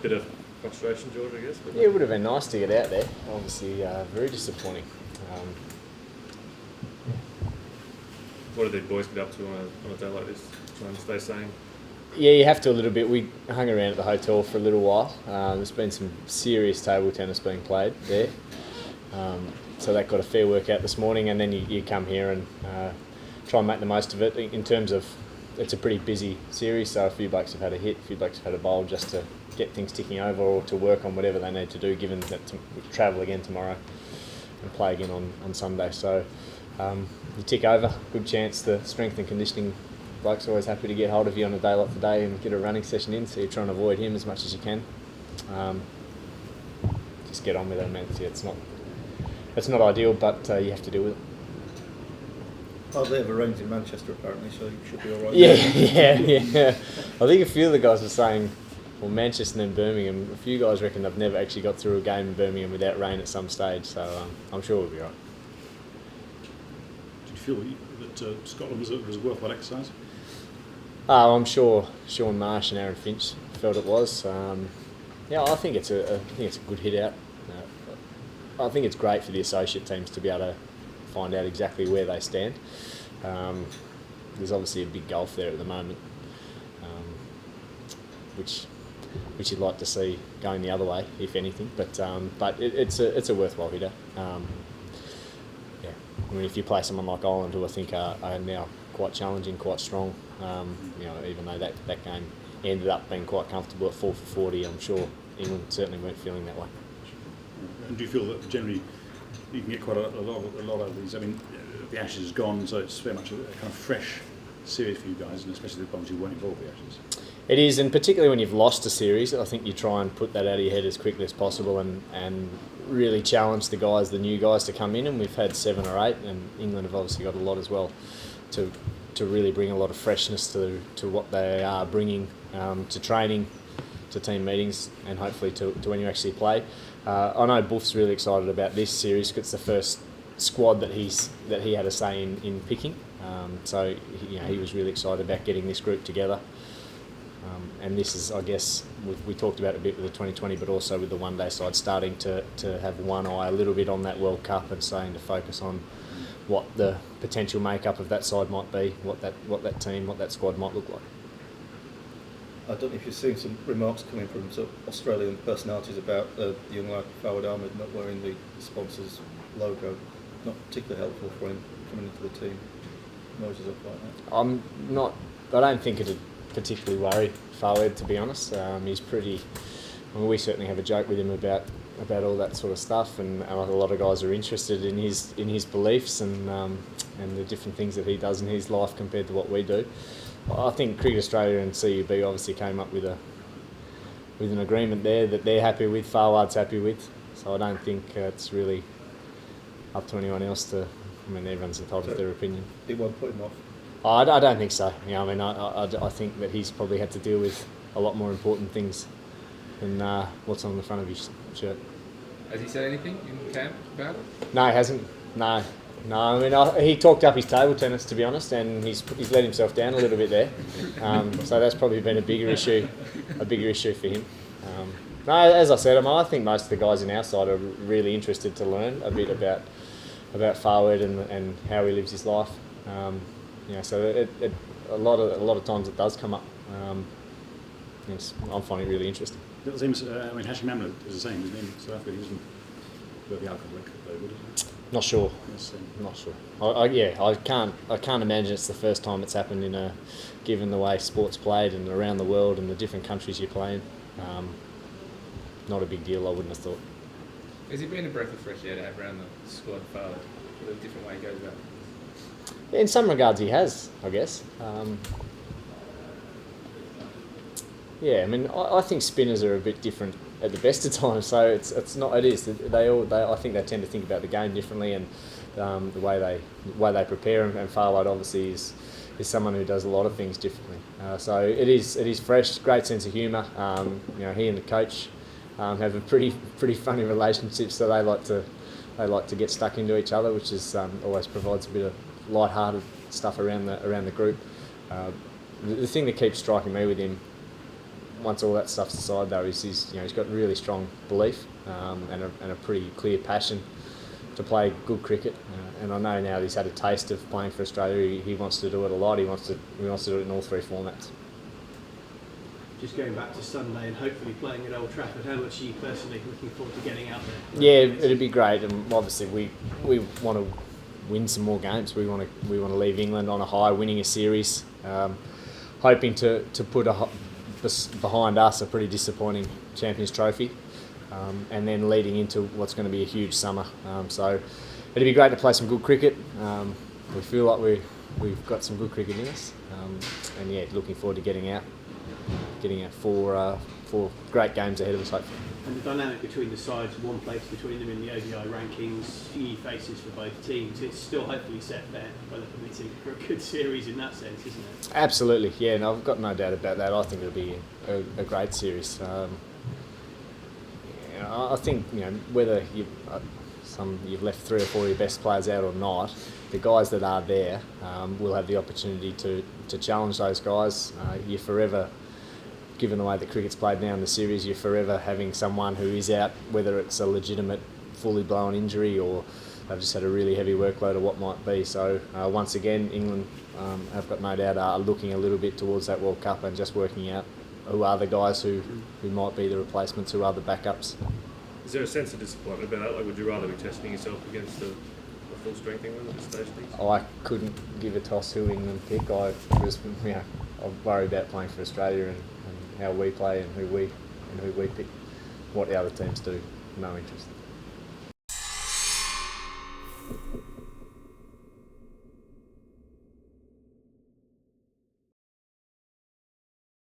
bit of frustration, George, I guess. Yeah, it would have been nice to get out there. Obviously, very disappointing. What did the boys get up to on a day like this? Trying to stay sane? Yeah, you have to a little bit. We hung around at the hotel for a little while. There's been some serious table tennis being played there. So that got a fair workout this morning, and then you come here and try and make the most of it. In terms of, it's a pretty busy series, so a few blokes have had a hit, a few blokes have had a bowl just to get things ticking over or to work on whatever they need to do, given that we travel again tomorrow and play again on Sunday. So you tick over, good chance. The strength and conditioning bloke's always happy to get hold of you on a day like today and get a running session in, so you're trying to avoid him as much as you can. Just get on with it, man. It's not ideal, but you have to deal with it. Oh, they have arranged in Manchester apparently, so you should be all right. Yeah. I think a few of the guys were saying, well, Manchester and then Birmingham. A few guys reckon they've never actually got through a game in Birmingham without rain at some stage, so I'm sure we'll be all right. Did you feel that Scotland was a worthwhile exercise? I'm sure Sean Marsh and Aaron Finch felt it was. I think it's a good hit out. I think it's great for the associate teams to be able to find out exactly where they stand. There's obviously a big gulf there at the moment, which you'd like to see going the other way, if anything. But it's a worthwhile hitter. I mean, if you play someone like Ireland, who I think are now quite challenging, quite strong, even though that game ended up being quite comfortable at 4 for 40, I'm sure England certainly weren't feeling that way. And do you feel that generally you can get quite a lot of these? I mean, the Ashes is gone, so it's very much a kind of fresh series for you guys, and especially the ones who weren't involved with the Ashes. It is, and particularly when you've lost a series, I think you try and put that out of your head as quickly as possible and really challenge the guys, the new guys, to come in. And we've had 7 or 8, and England have obviously got a lot as well, to really bring a lot of freshness to what they are bringing to training, to team meetings, and hopefully to when you actually play. I know Buff's really excited about this series because it's the first squad that he had a say in picking. So he was really excited about getting this group together. And this is, I guess, we talked about it a bit with the 2020, but also with the one-day side starting to have one eye a little bit on that World Cup and starting to focus on what the potential makeup of that side might be, what that team, what that squad might look like. I don't know if you've seen some remarks coming from sort of Australian personalities about the young lad Fawad Ahmed not wearing the sponsor's logo. Not particularly helpful for him coming into the team. Noises up like that. I don't think it'd particularly worry Fawad, to be honest. He's pretty. I mean, we certainly have a joke with him about all that sort of stuff, and a lot of guys are interested in his beliefs and the different things that he does in his life compared to what we do. I think Cricket Australia and CUB obviously came up with an agreement there that they're happy with, Fawad's happy with. So I don't think it's really up to anyone else to. I mean, everyone's entitled to their opinion. It won't put him off. I don't think so. I think that he's probably had to deal with a lot more important things than what's on the front of his shirt. Has he said anything in camp about it? No, he hasn't. No. I mean, he talked up his table tennis, to be honest, and he's let himself down a little bit there. So that's probably been a bigger issue for him. No, as I said, I think most of the guys in our side are really interested to learn a bit about Fawad and how he lives his life. So a lot of times it does come up. I'm finding it really interesting. It seems, Hashim Amla is the same, isn't he? South Africa, he doesn't go the alcoholic though, would he? Not sure. Yes, Not sure. I can't imagine it's the first time it's happened given the way sport's played and around the world and the different countries you play in. Not a big deal, I wouldn't have thought. Has he been a breath of fresh air to have around the squad Fawad? What a different way he goes about it. In some regards, he has, I guess. I think spinners are a bit different at the best of times. So it's not. It is. I think they tend to think about the game differently and the way they prepare. And Fawad obviously is someone who does a lot of things differently. So it is fresh, great sense of humour. He and the coach have a pretty funny relationship. So they like to get stuck into each other, which is always provides a bit of light-hearted stuff around the group. The thing that keeps striking me with him, once all that stuff's aside, though, he's got really strong belief and a pretty clear passion to play good cricket. And I know now that he's had a taste of playing for Australia, he wants to do it a lot. He wants to do it in all three formats. Just going back to Sunday and hopefully playing at Old Trafford, how much are you personally looking forward to getting out there? Yeah, it'd be great, and obviously we want to win some more games. We want to leave England on a high, winning a series, hoping to put behind us a pretty disappointing Champions Trophy, and then leading into what's going to be a huge summer. So it'd be great to play some good cricket. We feel like we've got some good cricket in us, and yeah, looking forward to getting out four great games ahead of us, hopefully. And the dynamic between the sides, one place between them in the ODI rankings, new faces for both teams, it's still hopefully set there, weather permitting, for a good series in that sense, isn't it? Absolutely, yeah, and I've got no doubt about that. I think it'll be a great series. I think whether you've left 3 or 4 of your best players out or not, the guys that are there will have the opportunity to challenge those guys. You're forever, given the way that cricket's played now in the series, you're forever having someone who is out, whether it's a legitimate, fully blown injury or they've just had a really heavy workload or what might be. So once again, England, I've got no doubt, are looking a little bit towards that World Cup and just working out who are the guys who might be the replacements, who are the backups. Is there a sense of disappointment about that? Like, would you rather be testing yourself against a full strength England at this stage, please? I couldn't give a toss who England pick. I'm worried about playing for Australia and how we play and who we pick. What the other teams do, no interest.